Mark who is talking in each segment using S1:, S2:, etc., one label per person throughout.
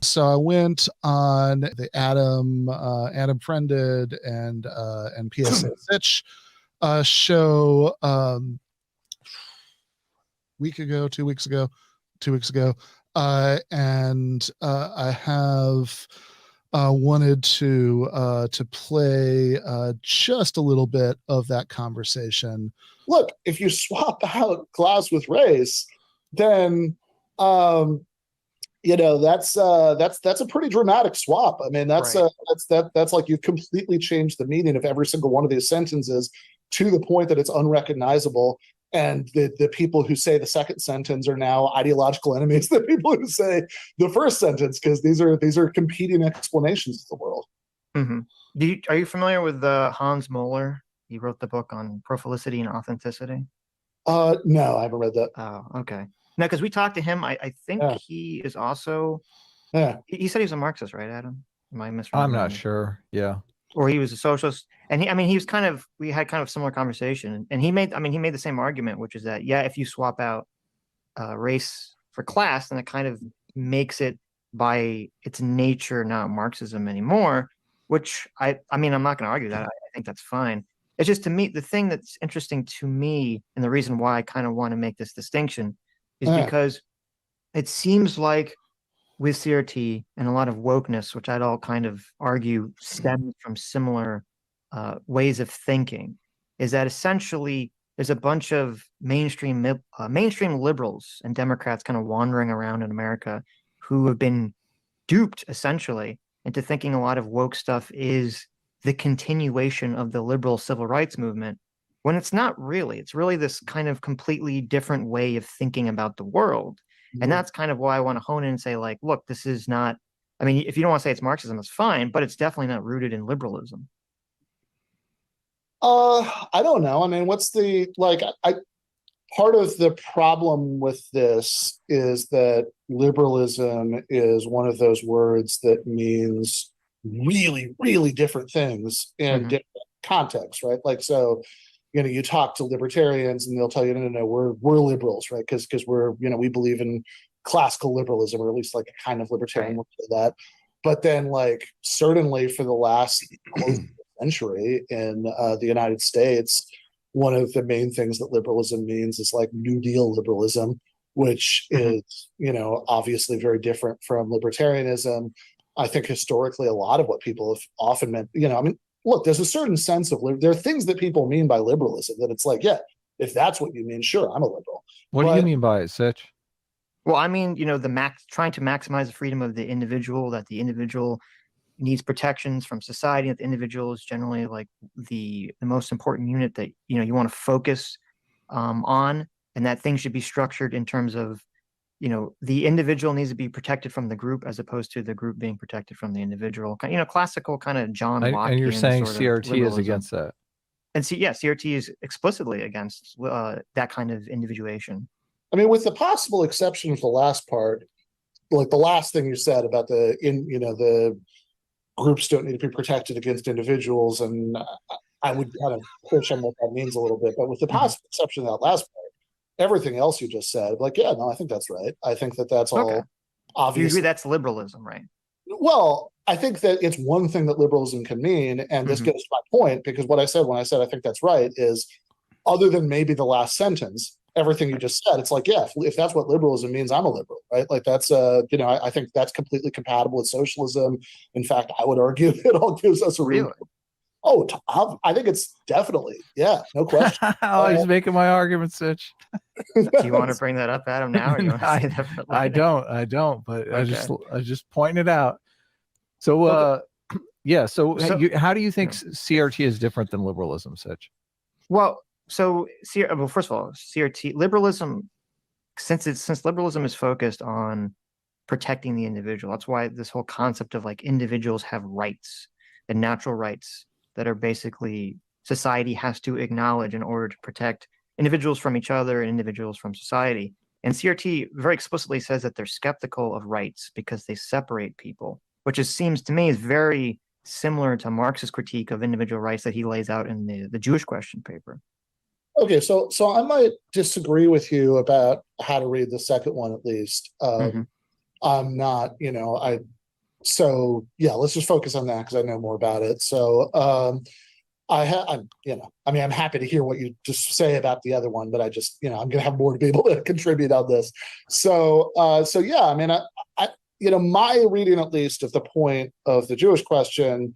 S1: so I went on the Adam Friended and PSA Sitch show week ago, 2 weeks ago, 2 weeks ago, and I have wanted to play just a little bit of that conversation.
S2: Look, if you swap out class with race, then that's a pretty dramatic swap. I mean, that's like you've completely changed the meaning of every single one of these sentences to the point that it's unrecognizable. And the people who say the second sentence are now ideological enemies. The people who say the first sentence, because these are competing explanations of the world.
S3: Mm-hmm. Are you familiar with Hans Moeller? He wrote the book on prophylicity and authenticity.
S2: No, I haven't read that.
S3: Oh, okay. No, because we talked to him. I think he is also. Yeah. He said he was a Marxist, right, Adam? Am I misremembering?
S4: I'm not sure. Yeah.
S3: Or he was a socialist, and he was kind of. We had kind of similar conversation, and he made the same argument, which is that if you swap out race for class, then it kind of makes it by its nature not Marxism anymore. Which I'm not going to argue that. I think that's fine. It's just, to me, the thing that's interesting to me, and the reason why I kind of want to make this distinction, is because it seems like with CRT and a lot of wokeness, which I'd all kind of argue stems from similar ways of thinking, is that essentially there's a bunch of mainstream liberals and Democrats kind of wandering around in America who have been duped essentially into thinking a lot of woke stuff is the continuation of the liberal civil rights movement, when it's not really. It's really this kind of completely different way of thinking about the world. And that's kind of why I want to hone in and say, like, look, this is not, if you don't want to say it's Marxism, it's fine, but it's definitely not rooted in liberalism.
S2: I don't know. What's the, part of the problem with this is that liberalism is one of those words that means really, really different things in different contexts, right? So, you talk to libertarians and they'll tell you, no, we're liberals, right? Because we believe in classical liberalism, or at least like a kind of libertarian will say that. But then, certainly for the last century in the United States, one of the main things that liberalism means is like New Deal liberalism, which is, obviously very different from libertarianism. I think historically a lot of what people have often meant, look, there's a certain sense of, there are things that people mean by liberalism that it's like, if that's what you mean, sure, I'm a liberal.
S4: What do you mean by it, Sitch?
S3: Well, trying to maximize the freedom of the individual, that the individual needs protections from society, that the individual is generally like the most important unit that, you want to focus on, and that things should be structured in terms of, the individual needs to be protected from the group as opposed to the group being protected from the individual. Classical kind of John Locke.
S4: And you're saying CRT is against that?
S3: And CRT is explicitly against that kind of individuation.
S2: With the possible exception of the last part, like the last thing you said about the groups don't need to be protected against individuals, and I would kind of push on what that means a little bit. But with the possible exception of that last part, everything else you just said, I think that's right. I think that's all obvious.
S3: You agree that's liberalism, right?
S2: Well, I think that it's one thing that liberalism can mean, and this gets to my point, because what I said when I said I think that's right is, other than maybe the last sentence, everything you just said, it's like, if that's what liberalism means, I'm a liberal, right? That's I think that's completely compatible with socialism. In fact, I would argue it all gives us a real. Oh, I think it's definitely, no question.
S4: He's making my argument, Sitch.
S3: Do you want to bring that up, Adam, now? Or you want to say that for later?
S4: I don't, but okay. I just pointing it out. So, how do you think CRT is different than liberalism, Sitch?
S3: Well, first of all, CRT liberalism, since liberalism is focused on protecting the individual, that's why this whole concept of like individuals have rights and natural rights that are basically society has to acknowledge in order to protect individuals from each other and individuals from society. And CRT very explicitly says that they're skeptical of rights because they separate people, which seems to me is very similar to Marx's critique of individual rights that he lays out in the Jewish Question paper.
S2: Okay, so I might disagree with you about how to read the second one, at least. I'm not, so yeah, let's just focus on that because I know more about it. So I'm happy to hear what you just say about the other one, but I just, I'm going to have more to be able to contribute on this. So yeah, I mean, my reading, at least, of the point of the Jewish question,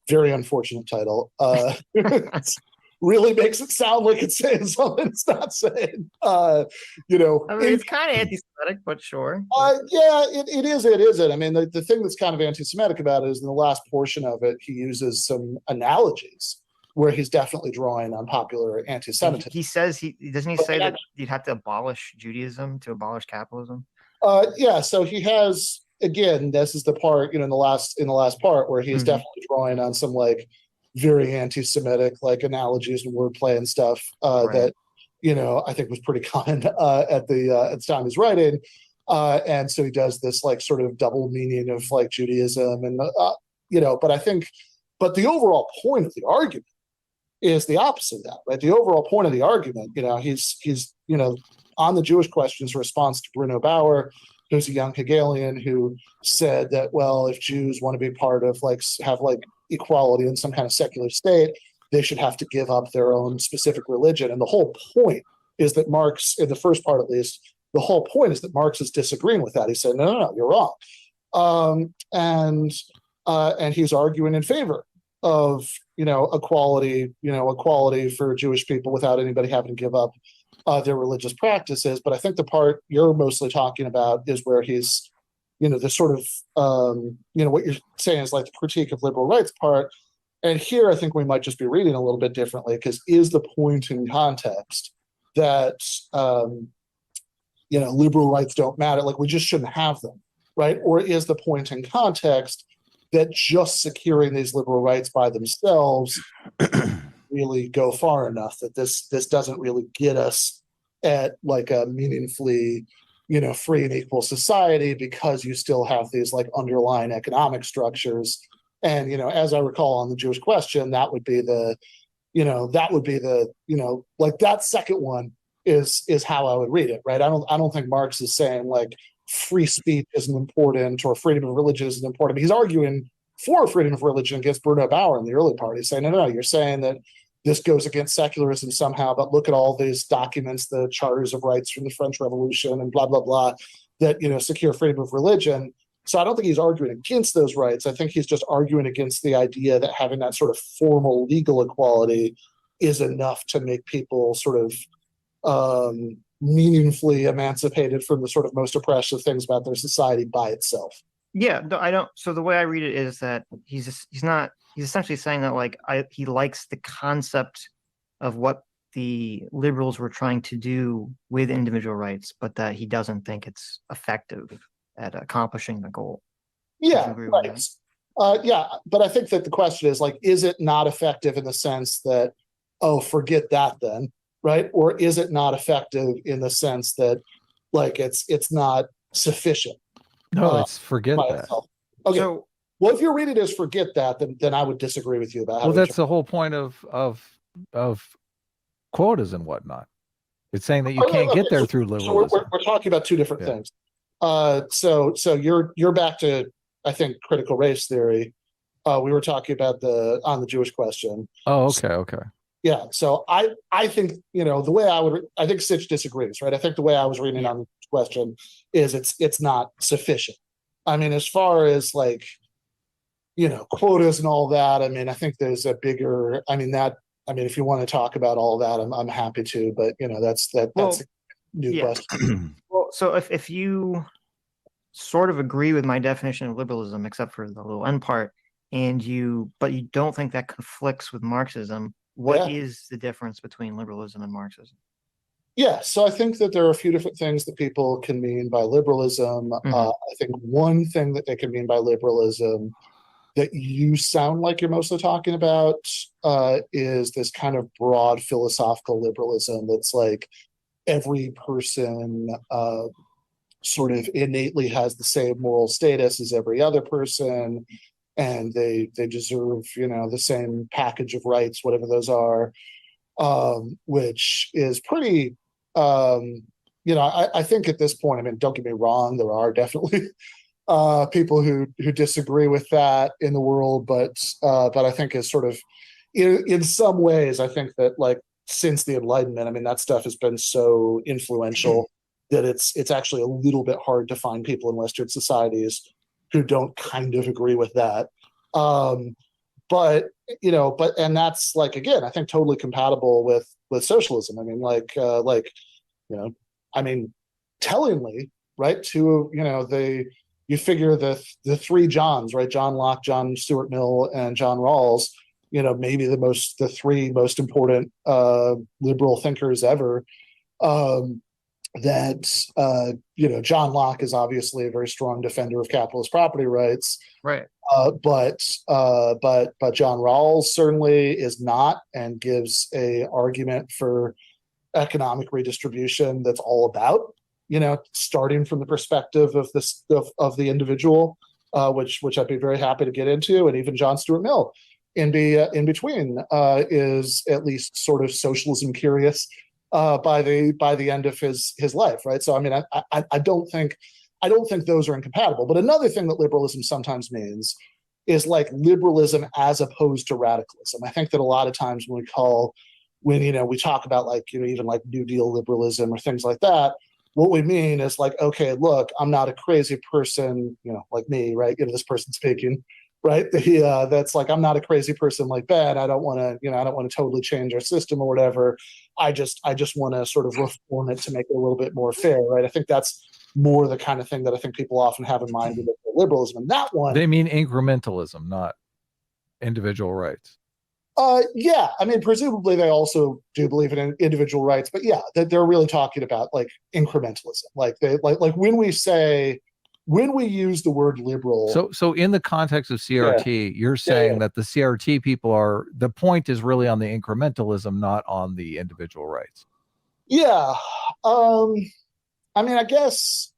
S2: very unfortunate title, really makes it sound like it's saying something it's not saying.
S3: It's kind of anti-Semitic, but sure.
S2: Yeah, it is. It isn't. I mean, the thing that's kind of anti-Semitic about it is in the last portion of it, he uses some analogies where he's definitely drawing on popular anti-Semitism.
S3: He says doesn't he say that you'd have to abolish Judaism to abolish capitalism?
S2: Yeah. So he has, again, this is the part, in the last part where he's definitely drawing on some like very anti-Semitic like analogies and wordplay and stuff that I think was pretty common at the time he's writing, and so he does this like sort of double meaning of like Judaism and but the overall point of the argument is the opposite of that, right? The overall point of the argument, he's on the Jewish question's response to Bruno Bauer, who's a young Hegelian who said that, well, if Jews want to be part of have equality in some kind of secular state, they should have to give up their own specific religion. And the whole point is that Marx, in the first part at least, the whole point is that Marx is disagreeing with that. He said, no, you're wrong. And he's arguing in favor of, equality for Jewish people without anybody having to give up their religious practices. But I think the part you're mostly talking about is where he's, the sort of, what you're saying is like the critique of liberal rights part. And here I think we might just be reading a little bit differently, because is the point in context that, liberal rights don't matter, like we just shouldn't have them, right? Or is the point in context that just securing these liberal rights by themselves really go far enough that this doesn't really get us at like a meaningfully free and equal society, because you still have these like underlying economic structures. And as I recall on the Jewish question, that would be the like that second one is how I would read it, right? I don't think Marx is saying like free speech isn't important or freedom of religion isn't important. He's arguing for freedom of religion against Bruno Bauer in the early part. He's saying, no, you're saying that this goes against secularism somehow, but look at all these documents, the charters of rights from the French Revolution and blah, blah, blah, that, secure freedom of religion. So I don't think he's arguing against those rights. I think he's just arguing against the idea that having that sort of formal legal equality is enough to make people sort of meaningfully emancipated from the sort of most oppressive things about their society by itself.
S3: Yeah, no, I don't. So the way I read it is that he's essentially saying that like he likes the concept of what the liberals were trying to do with individual rights, but that he doesn't think it's effective at accomplishing the goal.
S2: Yeah, right. Yeah, but I think that the question is like, is it not effective in the sense that, oh, forget that then, right? Or is it not effective in the sense that like it's not sufficient?
S4: No, it's forget that.
S2: Itself. Okay. So, well, if you're reading it as forget that, then I would disagree with you about.
S4: Well, that's the whole point of quotas and whatnot. It's saying that you can't get there through liberalism.
S2: So we're talking about two different things. So you're back to, I think, critical race theory. We were talking about on the Jewish question.
S4: Oh, okay.
S2: Yeah. So I think the way I think Sitch disagrees, right? I think the way I was reading on the question is it's not sufficient. I mean, as far as like quotas and all that, I mean, I think there's a bigger. I mean, if you want to talk about all that, I'm happy to. But that's a new question.
S3: Well, so if you sort of agree with my definition of liberalism, except for the little end part, but you don't think that conflicts with Marxism, what is the difference between liberalism and Marxism?
S2: Yeah, so I think that there are a few different things that people can mean by liberalism. I think one thing that they can mean by liberalism that you sound like you're mostly talking about is this kind of broad philosophical liberalism that's like every person sort of innately has the same moral status as every other person, and they deserve the same package of rights, whatever those are, which is pretty I think at this point, I mean, don't get me wrong, there are definitely people who disagree with that in the world, but I think is sort of in some ways, I think that like since the Enlightenment, I mean that stuff has been so influential that it's actually a little bit hard to find people in Western societies who don't kind of agree with that. But and that's like again, I think totally compatible with socialism. I mean, I mean, tellingly, right? You figure the three Johns, right? John Locke, John Stuart Mill, and John Rawls. Maybe the three most important liberal thinkers ever. John Locke is obviously a very strong defender of capitalist property rights,
S3: right?
S2: But John Rawls certainly is not, and gives a argument for economic redistribution that's all about starting from the perspective of the individual, which I'd be very happy to get into, and even John Stuart Mill in between is at least sort of socialism curious by the end of his life, right? So I mean, I don't think those are incompatible. But another thing that liberalism sometimes means is like liberalism as opposed to radicalism. I think that a lot of times when we talk about like even like New Deal liberalism or things like that, what we mean is like, okay, look, I'm not a crazy person, like me, right? This person speaking, right? That's like, I'm not a crazy person like Ben. I don't want to totally change our system or whatever. I just want to sort of reform it to make it a little bit more fair, right? I think that's more the kind of thing that I think people often have in mind with liberalism. And that one,
S4: they mean incrementalism, not individual rights.
S2: Yeah, I mean, presumably they also do believe in individual rights, but yeah, they're really talking about like incrementalism. Like when we use the word liberal.
S4: So in the context of CRT, you're saying that the CRT people the point is really on the incrementalism, not on the individual rights.
S2: Yeah, I mean, I guess.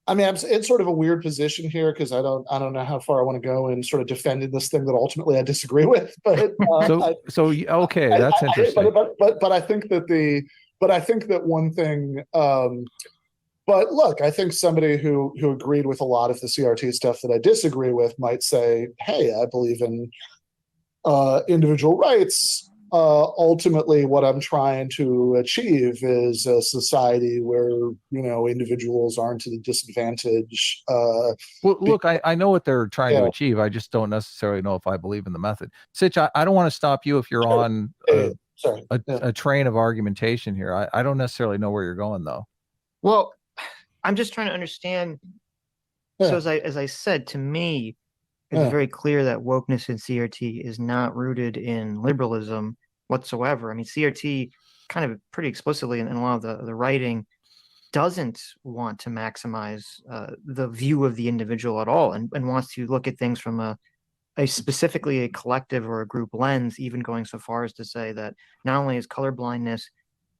S2: I mean, I'm in sort of a weird position here because I don't know how far I want to go in sort of defending this thing that ultimately I disagree with. But
S4: okay, that's interesting.
S2: But I think that one thing. But look, I think somebody who agreed with a lot of the CRT stuff that I disagree with might say, "Hey, I believe in individual rights. Ultimately, what I'm trying to achieve is a society where individuals aren't at a disadvantage."
S4: Well, look, I know what they're trying to achieve. I just don't necessarily know if I believe in the method. Sitch, I don't want to stop you if you're on a train of argumentation here. I don't necessarily know where you're going though.
S3: Well, I'm just trying to understand. So as I said, to me, it's very clear that wokeness in CRT is not rooted in liberalism whatsoever. I mean, CRT kind of pretty explicitly in a lot of the writing doesn't want to maximize the view of the individual at all, and wants to look at things from a specifically a collective or a group lens, even going so far as to say that not only is colorblindness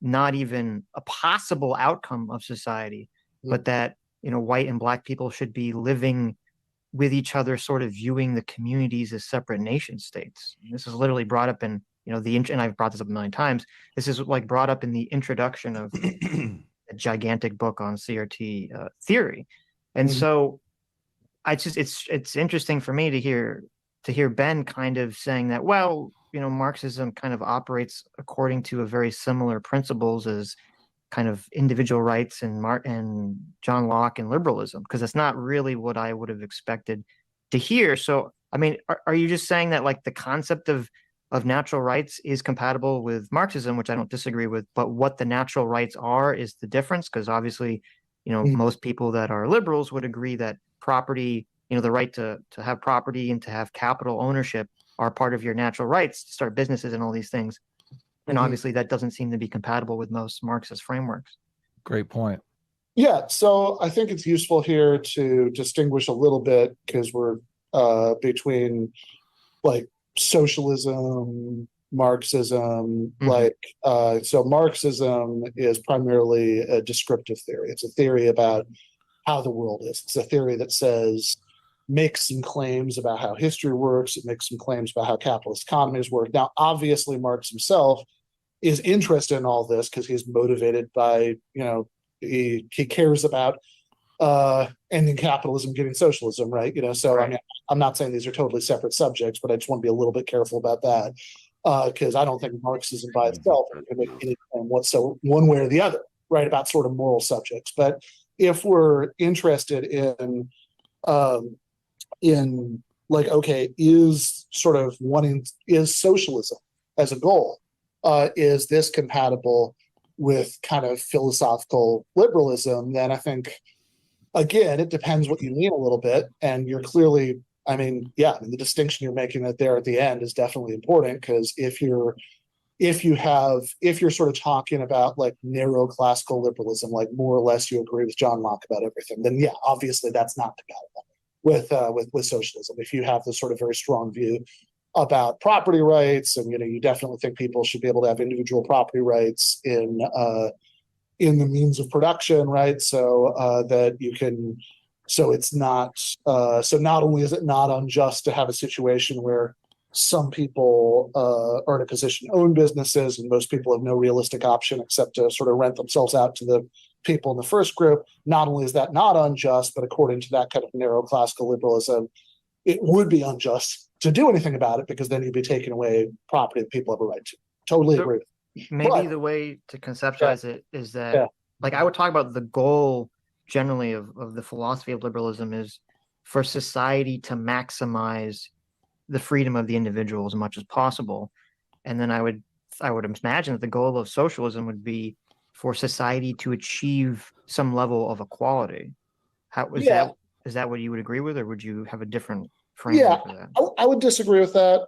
S3: not even a possible outcome of society, but that white and black people should be living with each other, sort of viewing the communities as separate nation states. And this is literally brought up in and I've brought this up a million times. This is like brought up in the introduction of a gigantic book on CRT theory, and so it's interesting for me to hear Ben kind of saying that, well, Marxism kind of operates according to a very similar principles as kind of individual rights and John Locke and liberalism, because that's not really what I would have expected to hear. So, I mean, are you just saying that like the concept of natural rights is compatible with Marxism, which I don't disagree with, but what the natural rights are is the difference? Because obviously, most people that are liberals would agree that property, the right to have property and to have capital ownership are part of your natural rights to start businesses and all these things. And obviously that doesn't seem to be compatible with most Marxist frameworks.
S4: Great point.
S2: Yeah, so I think it's useful here to distinguish a little bit, because we're between like socialism, Marxism, so Marxism is primarily a descriptive theory. It's a theory about how the world is. It's a theory that makes some claims about how history works. It makes some claims about how capitalist economies work. Now, obviously, Marx himself is interested in all this because he's motivated by, he cares about ending capitalism, getting socialism, right? So I mean, I'm not saying these are totally separate subjects, but I just want to be a little bit careful about that, because I don't think Marxism by itself can make any claim one way or the other, right, about sort of moral subjects. But if we're interested in like, okay, is socialism as a goal, is this compatible with kind of philosophical liberalism? Then I think, again, it depends what you mean a little bit, and you're clearly, I mean, the distinction you're making there at the end is definitely important, because if you're sort of talking about like narrow classical liberalism, like more or less you agree with John Locke about everything, then obviously that's not compatible with socialism. If you have this sort of very strong view about property rights, and you definitely think people should be able to have individual property rights in the means of production, right? So that you can, so it's not, so not only is it not unjust to have a situation where some people are in a position to own businesses and most people have no realistic option except to sort of rent themselves out to the people in the first group, not only is that not unjust, but according to that kind of narrow classical liberalism, it would be unjust to do anything about it, because then you'd be taking away property that people have a right to. Totally agree.
S3: Maybe the way to conceptualize it is that, like, I would talk about the goal generally of the philosophy of liberalism is for society to maximize the freedom of the individual as much as possible. And then I would imagine that the goal of socialism would be for society to achieve some level of equality. Is that what you would agree with, or would you have a different framework for that?
S2: I would disagree with that.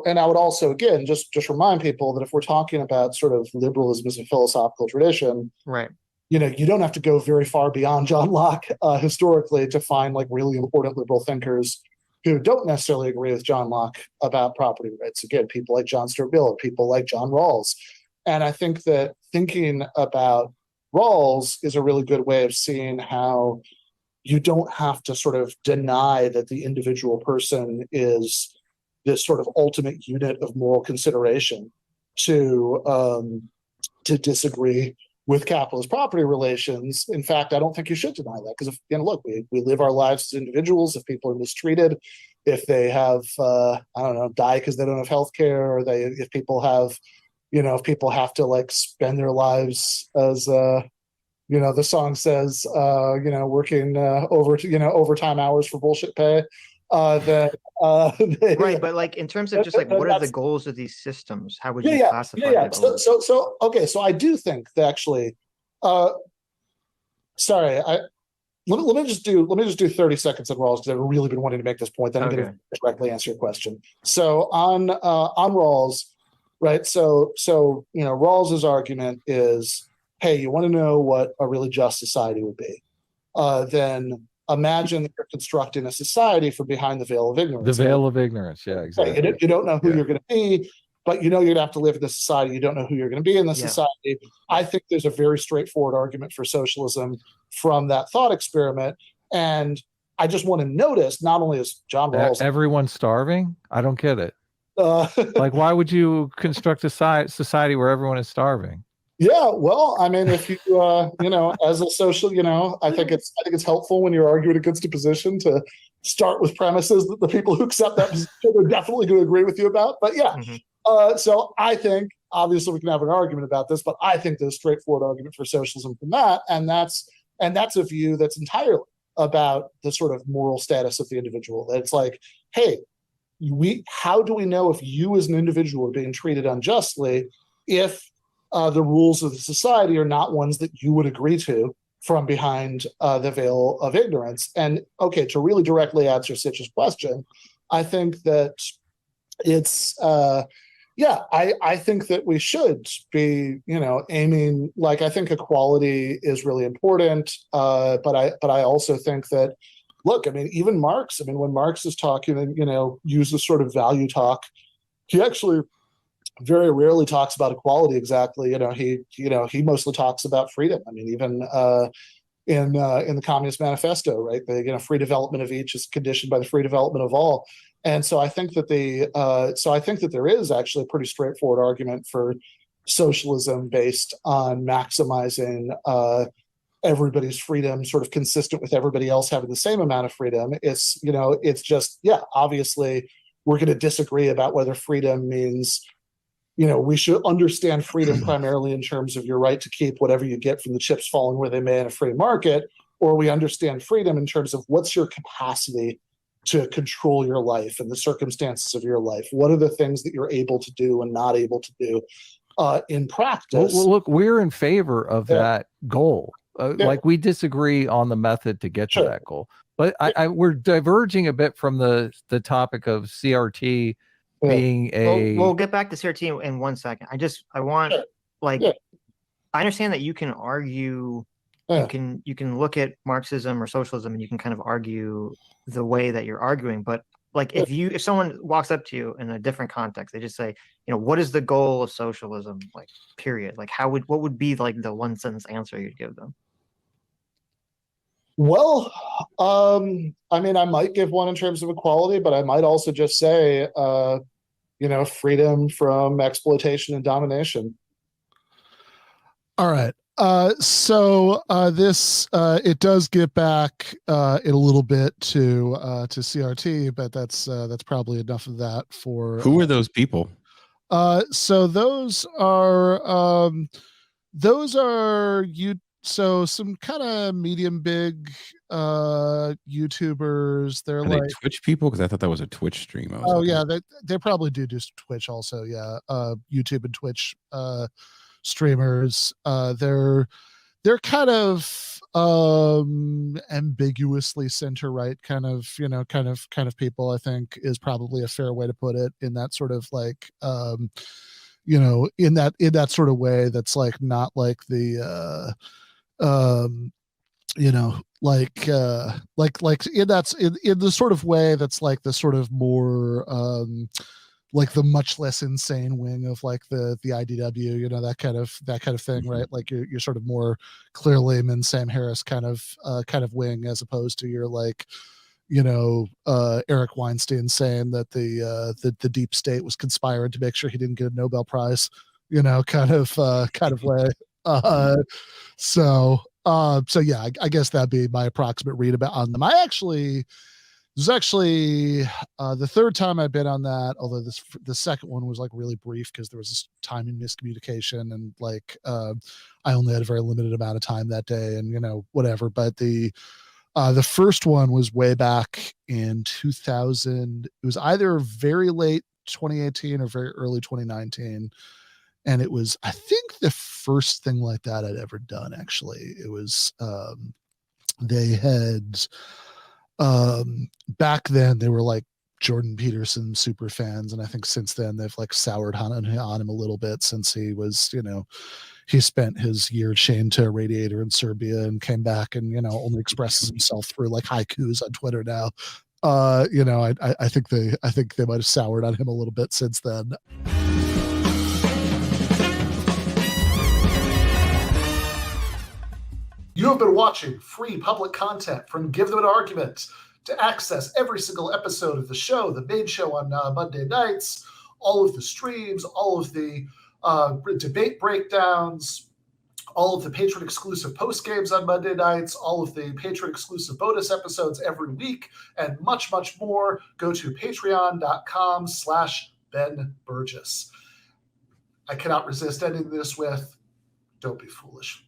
S2: And I would also, again, just remind people that if we're talking about sort of liberalism as a philosophical tradition,
S3: right,
S2: you don't have to go very far beyond John Locke historically to find like really important liberal thinkers who don't necessarily agree with John Locke about property rights. Again, people like John Stuart Mill, people like John Rawls. And I think that thinking about Rawls is a really good way of seeing how you don't have to sort of deny that the individual person is this sort of ultimate unit of moral consideration to disagree with capitalist property relations. In fact, I don't think you should deny that, because look, we live our lives as individuals. If people are mistreated, if they have die because they don't have health care, or if people have to like spend their lives as the song says, working overtime hours for bullshit pay.
S3: Right, but like in terms of just like what are the goals of these systems? How would you classify them?
S2: So I do think that actually, sorry, let me just do 30 seconds on Rawls, because I've really been wanting to make this point. Then I'm going to directly answer your question. So on Rawls, right? So Rawls's argument is, hey, you want to know what a really just society would be? Then imagine that you're constructing a society from behind the veil of ignorance.
S4: The veil of ignorance, yeah, exactly.
S2: Right? You don't know who you're going to be, but you're going to have to live in the society. You don't know who you're going to be in the society. I think there's a very straightforward argument for socialism from that thought experiment. And I just want to notice, not only is John Rawls...
S4: Everyone's starving? I don't get it. Like, why would you construct a society where everyone is starving?
S2: Yeah, well, I mean, if you, as a social, I think it's helpful when you're arguing against a position to start with premises that the people who accept that position are definitely going to agree with you about. But so I think, obviously, we can have an argument about this, but I think there's a straightforward argument for socialism from that, and that's a view that's entirely about the sort of moral status of the individual. That it's like, hey, how do we know if you as an individual are being treated unjustly if the rules of the society are not ones that you would agree to from behind the veil of ignorance? And okay, to really directly answer Sitch's question, I think that it's I think that we should be aiming, like, I think equality is really important, but I also think that, look, I mean, even Marx, I mean, when Marx is talking and uses sort of value talk, he actually very rarely talks about equality exactly. He mostly talks about freedom. I mean, even in the Communist Manifesto, right? The free development of each is conditioned by the free development of all. And so I think that there is actually a pretty straightforward argument for socialism based on maximizing everybody's freedom sort of consistent with everybody else having the same amount of freedom. It's, it's just, obviously we're going to disagree about whether freedom means, we should understand freedom primarily in terms of your right to keep whatever you get from the chips falling where they may in a free market, or we understand freedom in terms of what's your capacity to control your life and the circumstances of your life. What are the things that you're able to do and not able to do in practice?
S4: Well, look, we're in favor of that goal. Like, we disagree on the method to get to that goal, but we're diverging a bit from the topic of CRT being a.
S3: We'll get back to CRT in 1 second. I want I understand that you can argue. You can look at Marxism or socialism and you can kind of argue the way that you're arguing, but like if someone walks up to you in a different context, they just say, what is the goal of socialism? Like, period. Like, what would be like the one sentence answer you'd give them?
S2: Well, I mean, I might give one in terms of equality, but I might also just say, freedom from exploitation and domination.
S1: All right. So this it does get back in a little bit to CRT, but that's probably enough of that for.
S5: Who are those people?
S1: So those are you. So some kind of medium big YouTubers. They're
S5: Are they Twitch people? Because I thought that was a Twitch stream.
S1: They probably do Twitch also. Yeah, YouTube and Twitch streamers. They're kind of ambiguously center right kind of people, I think, is probably a fair way to put it, in that sort of like in that sort of way that's like not like the like in the sort of way that's like the sort of more like the much less insane wing of like the IDW, that kind of thing, right? Like you're sort of more Claire Lehman, Sam Harris kind of wing, as opposed to your like, Eric Weinstein saying that the deep state was conspiring to make sure he didn't get a Nobel Prize, kind of way. So yeah, I guess that'd be my approximate read on them. This is actually the third time I've been on that, although the second one was like really brief because there was this timing miscommunication, and like I only had a very limited amount of time that day, and whatever. But the first one was way back in 2000. It was either very late 2018 or very early 2019. And it was, I think, the first thing like that I'd ever done, actually. It was, they had, back then they were like Jordan Peterson super fans. And I think since then they've like soured on him a little bit, since he was, he spent his year chained to a radiator in Serbia and came back and, only expresses himself through like haikus on Twitter now. I think they might have soured on him a little bit since then.
S2: You have been watching free public content from Give Them an Argument. To access every single episode of the show, the main show on Monday nights, all of the streams, all of the debate breakdowns, all of the patron-exclusive postgames on Monday nights, all of the patron-exclusive bonus episodes every week, and much, much more, go to patreon.com/Ben Burgis. I cannot resist ending this with, don't be foolish.